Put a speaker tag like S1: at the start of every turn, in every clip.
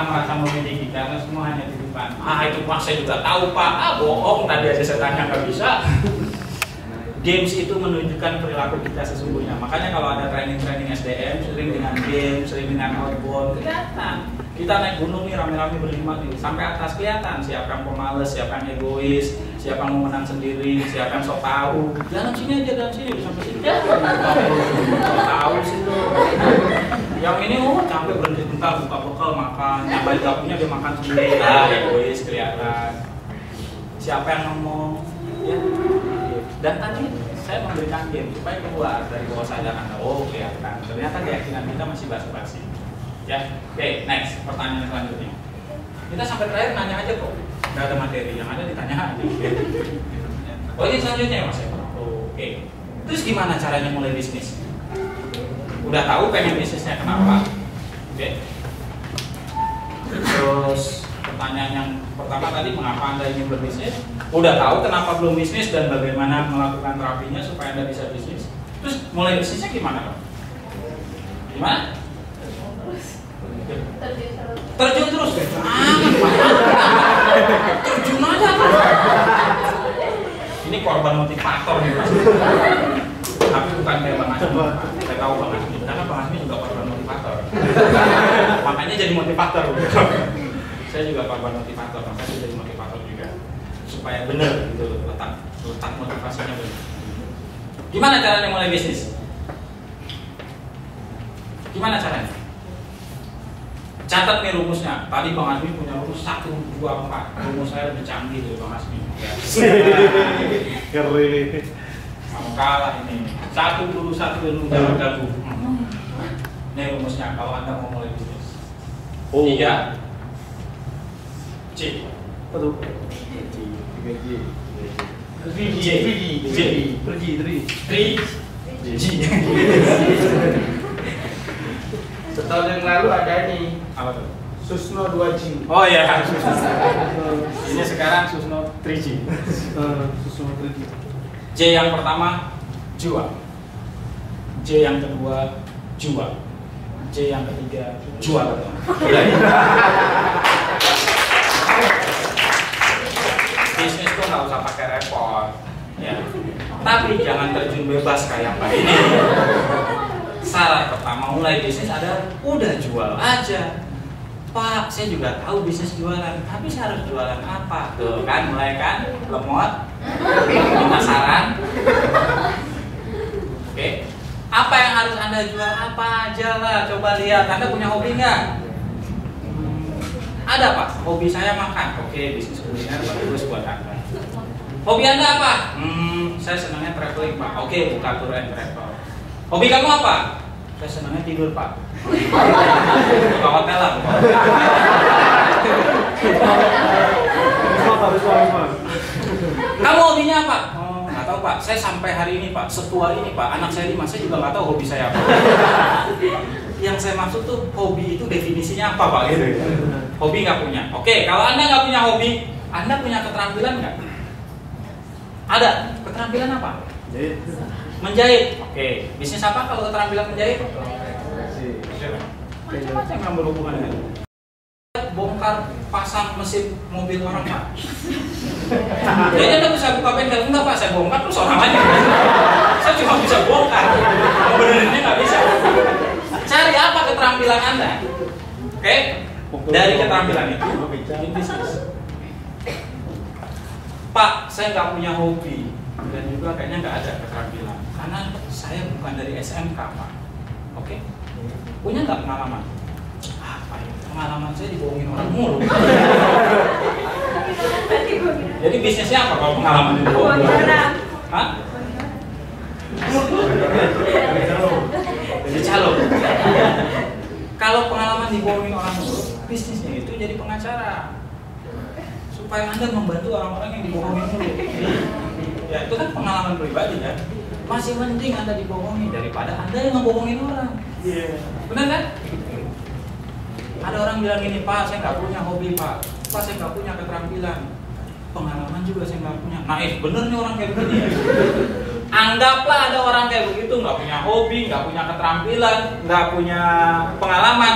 S1: pernah merasa memiliki karena semua hanya titipan. Itu Pak saya juga tahu Pak. Bohong, tadi aja saya tanya nggak bisa. Games itu menunjukkan perilaku kita sesungguhnya. Makanya kalau ada training SDM, sering dengan game, sering dengan outbound, kelihatan. Kita naik gunung nih rame-rame berlima nih, sampai atas kelihatan siapa yang pemalas, siapa yang egois, siapa yang mau menang sendiri, siapa yang sok tahu. Dalam sini aja, dalam sini sampai sini. Sok tahu sih tuh. Yang ini capek berhenti bentar buka bekal makan, yang balik punya dia makan sendiri. Egois kelihatan. Siapa yang ngomong? Ya. Dan tadi saya memberikan game supaya keluar dari bawah sadar Anda. Kelihatan. Ternyata keyakinan kita masih basa-basi. Ya, oke, next pertanyaan selanjutnya. Kita sampai terakhir nanya aja kok, nggak ada materi, yang ada ditanya aja. Ini selanjutnya ya Mas ya. Oke. Terus gimana caranya mulai bisnis? Udah tahu pengen bisnisnya kenapa? Oke. Terus pertanyaan yang pertama tadi, mengapa Anda ingin berbisnis? Udah tahu kenapa belum bisnis dan bagaimana melakukan terapinya supaya Anda bisa bisnis. Terus mulai bisnisnya gimana Pak? Gimana? Terjun terus. Terjun aja. Ini korban motivator nih Mas. Tapi bukan kayak Bang Asmi. Saya tahu Bang Asmi, karena Bang Asmi juga korban motivator. Makanya jadi motivator. Saya juga korban motivator, makanya jadi motivator juga. Supaya benar gitu letak motivasinya benar. Gimana caranya mulai bisnis? Gimana caranya? Catat nih rumusnya. Tadi Bang Asmi punya rumus 1, 2, 4. Rumus saya lebih canggih dari Bang Asmi.
S2: Keren.
S1: Mau kalah ini. 1 dulu, 1 dulu, jangan gabung. Ini rumusnya kalau Anda mau mulai bisnis. 3 C.
S2: Aduh. 3 G.
S3: Setahun yang lalu ada nih.
S1: Apa tuh?
S3: Susno 2G.
S1: Oh iya, Susno. Ini sekarang Susno 3G.
S2: Susno 3G.
S1: J yang pertama jual. J yang kedua jual. J yang ketiga jual. Bisnis tuh nggak usah pakai repot, ya. Tapi jangan terjun bebas kayak Pak ini. Syarat pertama mulai bisnis adalah udah jual aja. Pak, saya juga tahu bisnis jualan, tapi saya harus jualan apa? Tuh kan, mulai kan, lemot, penasaran. Oke, apa yang harus Anda jual? Apa aja lah, coba lihat. Anda punya hobi nggak? Ada Pak, hobi saya makan. Oke, bisnis kuliner bagus buat Anda. Hobi Anda apa? Saya senangnya traveling Pak. Oke, buka tour and travel. Hobi kamu apa? Saya senangnya tidur Pak. Buka hotel lah. Kamu hobinya apa? Nggak tahu Pak. Saya sampai hari ini Pak, setua ini Pak, anak saya 5, saya juga nggak tahu hobi saya apa. Yang saya maksud tuh hobi itu definisinya apa Pak? Gitu. Hobi nggak punya. Oke, kalau Anda nggak punya hobi, Anda punya keterampilan nggak? Ada. Keterampilan apa? Menjahit. Oke, bisnis apa kalau keterampilan menjahit? Macam-macam yang berhubungan dengan bongkar pasang mesin mobil orang Pak. Jadi Anda bisa buka bengkel, enggak Pak, saya bongkar terus orang aja. Saya cuma bisa bongkar, benerannya nggak bisa. Cari apa keterampilan Anda? Oke, dari keterampilan itu bikin bisnis. Pak, saya nggak punya hobi dan juga kayaknya nggak ada keterampilan karena saya bukan dari SMK Pak. Oke, punya nggak pengalaman? Apa ya? Pengalaman saya dibohongin orang mulu. Jadi bisnisnya apa kalau pengalaman dibohongin orang? Hah? Jadi calo. Kalau pengalaman dibohongin orang mulu, bisnisnya itu jadi pengacara. Supaya Anda membantu orang-orang yang dibohongin dulu. Ya itu kan pengalaman pribadi kan. Masih mending Anda dibohongin daripada Anda yang ngebohongin orang. Benar kan? Ada orang bilang gini, Pak, saya nggak punya hobi Pak. Pak, saya nggak punya keterampilan. Pengalaman juga saya nggak punya. Naif, bener nih orang kayak begini ya. Anggaplah ada orang kayak begitu, nggak punya hobi, nggak punya keterampilan, nggak punya pengalaman.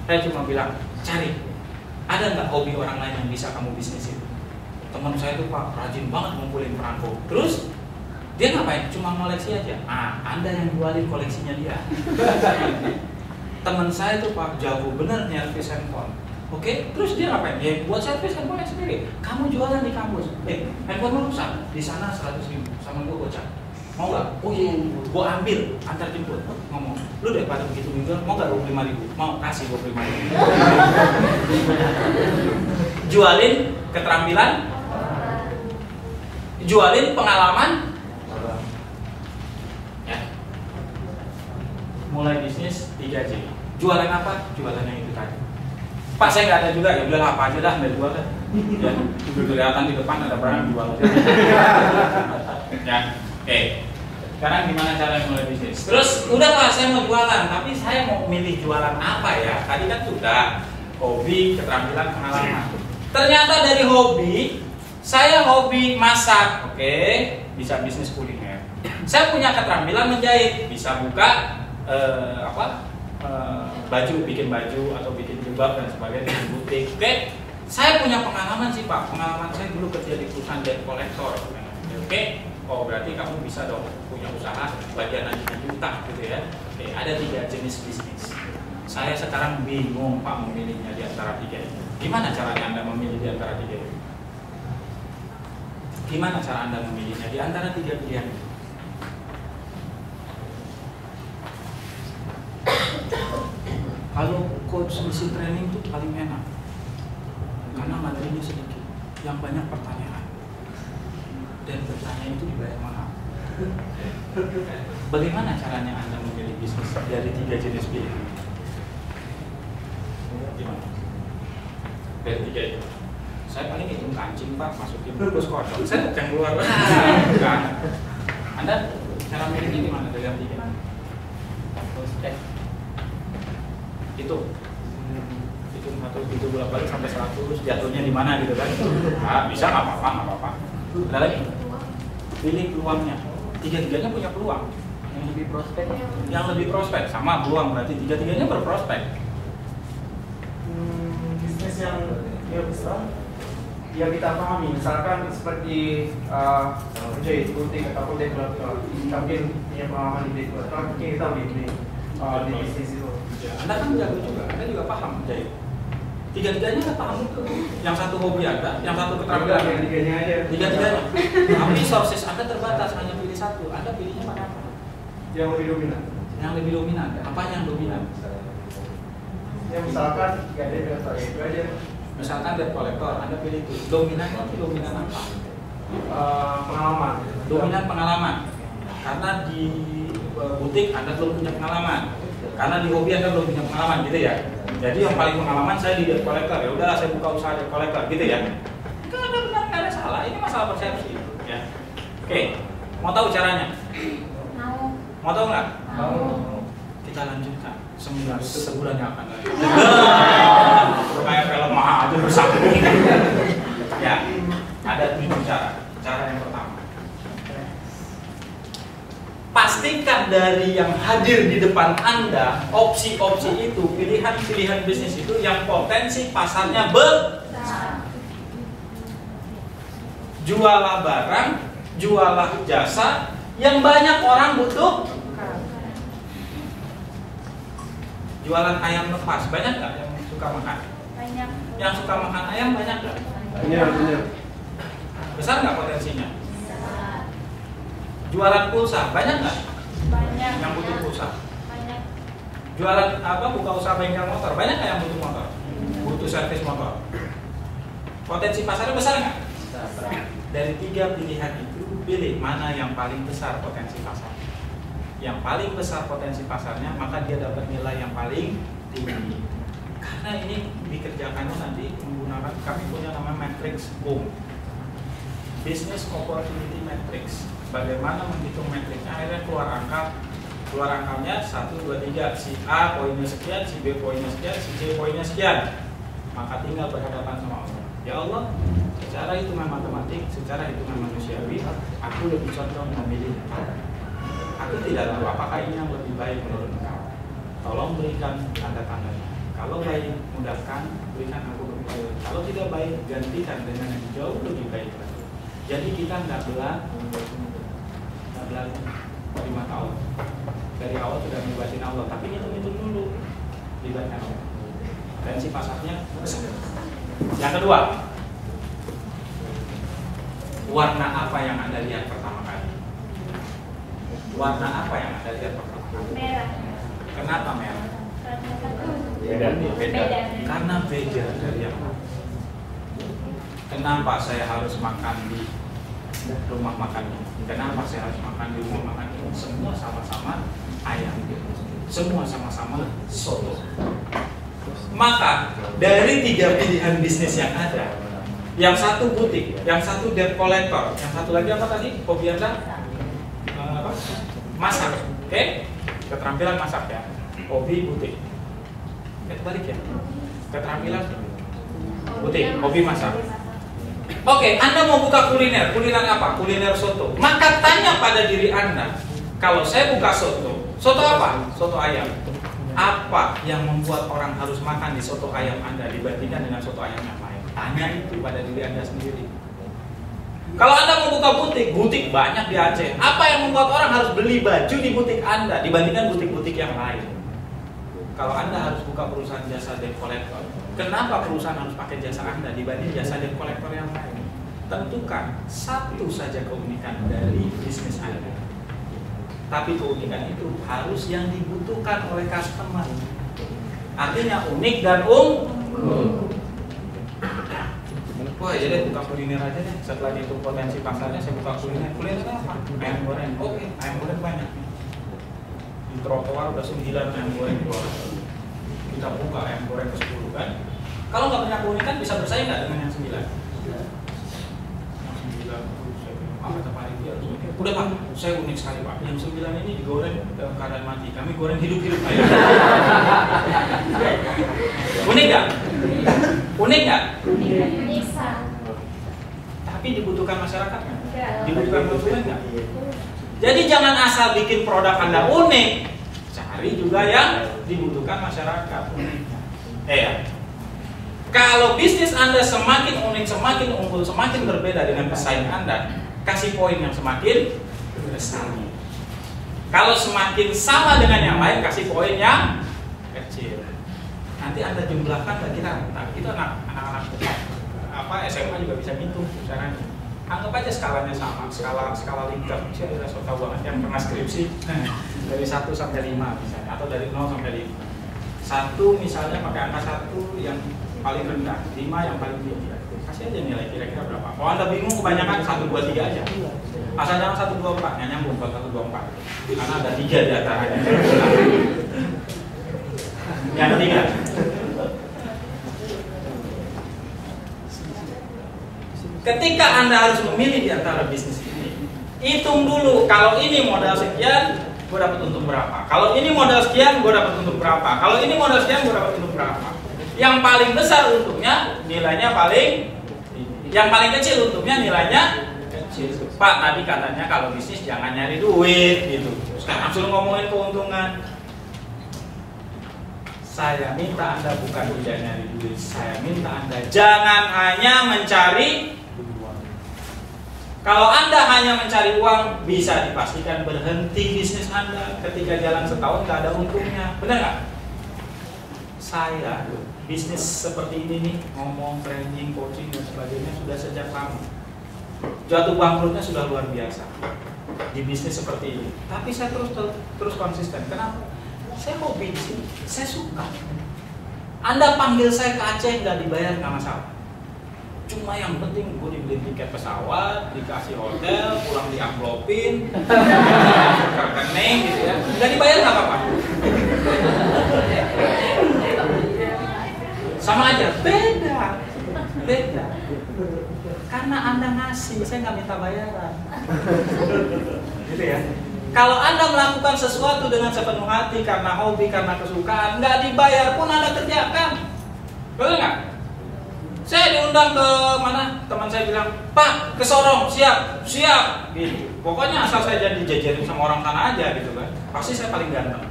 S1: Saya cuma bilang, cari, ada nggak hobi orang lain yang bisa kamu bisnisin? Teman saya tuh Pak rajin banget ngumpulin perangko. Terus dia ngapain? Cuma koleksi aja. Anda yang jualin koleksinya dia. Teman saya tuh Pak jago bener nyervis handphone. Oke, terus dia ngapain? Ya buat servis handphone sendiri. Kamu jualan di kampus. Handphone rusak di sana 100.000 sama gue gocap. Mau nggak? Oh iya, gue ambil, antar jemput. Ngomong, lu daripada begitu jual, mau nggak 25.000? Mau, kasih 25.000. Jualin keterampilan, jualin pengalaman, ya. Mulai bisnis 3J. Jualan apa? Jualan yang itu tadi. Pak saya nggak ada juga, ya udah apa aja dah, nggak jual kan? Ya, kelihatan di depan ada barang jual aja. Ya, oke. Sekarang gimana cara mulai bisnis? Terus udah Pak saya mau jualan, tapi saya mau milih jualan apa ya? Tadi kan sudah hobi, keterampilan, pengalaman. Ternyata dari hobi, saya hobi masak, oke? Bisa bisnis kuliner. Saya punya keterampilan menjahit, bisa buka baju, bikin baju atau bikin jilbab dan sebagainya di butik. Oke, saya punya pengalaman sih Pak. Pengalaman saya dulu kerja di perusahaan debt collector. Oke, oh berarti kamu bisa dong punya usaha bagian lagi utang gitu ya. Oke, ada 3 jenis bisnis. Saya sekarang bingung Pak memilihnya di antara 3 itu. Gimana caranya Anda memilih di antara 3 itu? Gimana cara Anda memilihnya di antara 3 pilihan itu? Kalau coach misi training itu paling enak karena materinya sedikit, yang banyak pertanyaan dan bertanya itu dibayar mahal. Bagaimana caranya Anda memilih bisnis dari 3 jenis pilihan? Gimana? Dari 3 itu, saya paling hitung kancing Pak, masukin bungkus kocok, saya yang keluar. Bukan. Anda cara milihnya gimana dari yang 3? Hitung 1 bolak-balik sampai 100, jatuhnya di mana gitu kan? Bisa nggak apa-apa. Ada lagi? Pilih peluangnya. 3-tiganya punya peluang. Yang lebih prospek sama peluang, berarti 3-tiganya berprospek.
S3: Bisnis yang besar yang kita pahami, misalkan seperti menjahit butik ataupun developer, mungkin punya pengalaman di developer, mungkin kita lebih di bisnis itu.
S1: Anda kan jago juga, Anda juga paham menjahit. 3-tiganya Anda paham itu. Yang satu hobi Anda, yang satu keterampilan.
S3: Yang 3-tiganya aja.
S1: 3-tiganya. Tapi sources Anda terbatas, hanya pilih satu. Anda pilihnya mana apa?
S3: Yang lebih dominan.
S1: Yang lebih dominan. Apa yang dominan?
S3: Ya misalkan nggak ada developer itu aja.
S1: Misalkan debt collector, Anda pilih itu. Dominannya itu dominan apa?
S3: Pengalaman.
S1: Dominan pengalaman. Karena di butik Anda belum punya pengalaman. Karena di hobi Anda belum punya pengalaman gitu ya. Jadi yang paling pengalaman saya di debt collector, ya udahlah saya buka usaha debt collector gitu ya. Kan ada benar, nggak ada salah, ini masalah persepsi ya. Oke, mau tahu caranya? Mau tahu nggak?
S3: Mau.
S1: Kita lanjutkan sebulan yang akan datang. Kayak film mahal aja bersambung. Ya, ada 7 cara. Cara yang pertama, pastikan dari yang hadir di depan Anda, opsi-opsi itu, pilihan-pilihan bisnis itu yang potensi pasarnya besar. Jualah barang, jualah jasa yang banyak orang butuh. Jualan ayam lepas, banyak nggak yang suka makan?
S4: Banyak.
S1: Yang suka makan ayam banyak nggak?
S3: Banyak.
S1: Besar nggak potensinya? Jualan pulsa, banyak nggak?
S4: Banyak.
S1: Yang butuh pulsa.
S4: Banyak.
S1: Jualan buka usaha bengkel motor, banyak nggak yang butuh motor? Butuh servis motor. Potensi pasarnya besar nggak? Dari 3 pilihan itu, pilih mana yang paling besar potensi pasar. Yang paling besar potensi pasarnya, maka dia dapat nilai yang paling tinggi. Karena ini dikerjakannya nanti menggunakan, kami punya nama matrix BOOM, Business Opportunity Matrix. Bagaimana menghitung matriksnya? Akhirnya keluar angkanya 1, 2, 3. Si A poinnya sekian, si B poinnya sekian, si C poinnya sekian. Maka tinggal berhadapan sama Allah. Ya Allah, secara hitungan matematik, secara hitungan manusiawi, aku lebih condong memilih. Aku tidak tahu apakah ini yang lebih baik menurut engkau. Tolong berikan tanda-tandanya. Kalau baik, mudahkan, berikan aku kebaikan. Kalau tidak baik, gantikan dengan yang jauh lebih baik lagi. Jadi kita nggak belah 5 tahun. Dari awal sudah melibatin Allah, tapi hitung-hitung dulu libatkan Allah. Potensi pasarnya besar. Yang kedua, warna apa yang Anda lihat pertama kali? Warna apa yang Anda lihat pertama kali?
S4: Merah.
S1: Kenapa merah?
S4: Beda.
S1: Karena beda dari yang lain. Kenapa saya harus makan di rumah makan ini? Kenapa saya harus makan di rumah makan ini? Semua sama-sama ayam, semua sama-sama soto. Maka dari 3 pilihan bisnis yang ada, yang satu butik, yang satu debt collector, yang satu lagi apa tadi? Hobi Anda? Apa? Masak, oke? Keterampilan masak ya. Hobi butik. Balik ya. Keterampilan butik, hobi masak. Oke, Anda mau buka kuliner apa? Kuliner soto. Maka tanya pada diri Anda, kalau saya buka soto apa? Soto ayam. Apa yang membuat orang harus makan di soto ayam Anda dibandingkan dengan soto ayam yang lain? Tanya itu pada diri Anda sendiri. Kalau Anda mau buka butik banyak di Aceh. Apa yang membuat orang harus beli baju di butik Anda dibandingkan butik-butik yang lain? Kalau Anda harus buka perusahaan jasa debt collector, kenapa perusahaan harus pakai jasa Anda dibanding jasa debt collector yang lain? Tentukan satu saja keunikan dari bisnis Anda. Tapi keunikan itu harus yang dibutuhkan oleh customer. Artinya unik dan wah, jadi buka kuliner aja deh. Setelah dihitung potensi pasarnya, saya buka kuliner. Kuliner apa? Ayam goreng. Oke, ayam goreng banyak. Di trotoar udah 9 ayam goreng keluar. Kita buka ayam goreng ke 10 kan. Kalau nggak punya keunikan bisa bersaing nggak dengan yang 9? Yang 9 kata Pak Riki harus unik. Udah Pak, saya unik sekali Pak. Yang 9 ini digoreng dalam keadaan mati. Kami goreng hidup-hidup aja. Unik nggak? Unik nggak?
S4: Bisa.
S1: Tapi dibutuhkan masyarakat nggak?
S4: Enggak.
S1: Dibutuhkan konsumen nggak? Jadi jangan asal bikin produk Anda unik, cari juga yang dibutuhkan masyarakat. Ya. Kalau bisnis Anda semakin unik, semakin unggul, semakin berbeda dengan pesaing Anda, kasih poin yang semakin besar. Kalau semakin sama dengan yang lain, kasih poin yang kecil. Nanti Anda jumlahkan, kita anak-anak apa SMA juga bisa ngitung caranya. Anggap aja skalanya sama, skala lingkar. Saya udah tahu banget yang pernah skripsi dari 1 sampai 5 misalnya, atau dari 0 sampai 5. 1 misalnya pakai angka 1 yang paling rendah, 5 yang paling tinggi. Kasih aja nilai kira-kira berapa. Kalau Anda bingung, kebanyakan 1, 2, 3 aja. Asal jangan 1, 2, 4, yang nyambung 1, 2, 4. Karena ada 3 di antaranya. Yang ketiga, ketika Anda harus memilih di antara bisnis ini, hitung dulu, kalau ini modal sekian, gue dapat untung berapa. Kalau ini modal sekian, gue dapat untung berapa. Kalau ini modal sekian, gue dapat untung berapa. Yang paling besar untungnya, nilainya paling tinggi. Yang paling kecil untungnya, nilainya kecil. Pak, tadi katanya kalau bisnis jangan nyari duit, gitu. Sekarang suruh ngomongin keuntungan. Saya minta Anda bukan tidak nyari duit. Saya minta Anda jangan hanya mencari. Kalau Anda hanya mencari uang, bisa dipastikan berhenti bisnis Anda ketika jalan setahun nggak ada untungnya. Benar nggak? Saya bisnis seperti ini nih, ngomong, training, coaching dan sebagainya sudah sejak lama. Jatuh bangkrutnya sudah luar biasa di bisnis seperti ini. Tapi saya terus konsisten. Kenapa? Saya hobi di sini, saya suka. Anda panggil saya ke Aceh nggak dibayar nggak masalah. Cuma yang penting gue dibeli tiket pesawat, dikasih hotel, pulang diamplopin, rekening gitu ya. Nggak dibayar nggak apa-apa. Sama aja, beda. Karena Anda ngasih, saya nggak minta bayaran. Gitu ya. Kalau Anda melakukan sesuatu dengan sepenuh hati karena hobi, karena kesukaan, nggak dibayar pun Anda kerjakan. Betul nggak? Saya diundang ke mana? Teman saya bilang, Pak, ke Sorong, siap. Gitu. Pokoknya asal saya jadi jajarin sama orang sana aja gitu kan. Pasti saya paling ganteng.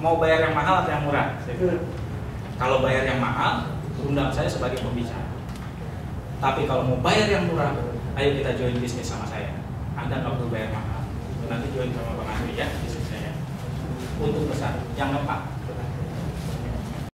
S1: mau bayar yang mahal atau yang murah? Saya bilang. Kalau bayar yang mahal, undang saya sebagai pembicara. Tapi kalau mau bayar yang murah, ayo kita join bisnis sama saya. Anda nggak perlu bayar mahal. Nanti join sama Bang Andri ya bisnis saya. Untuk besar, yang keempat,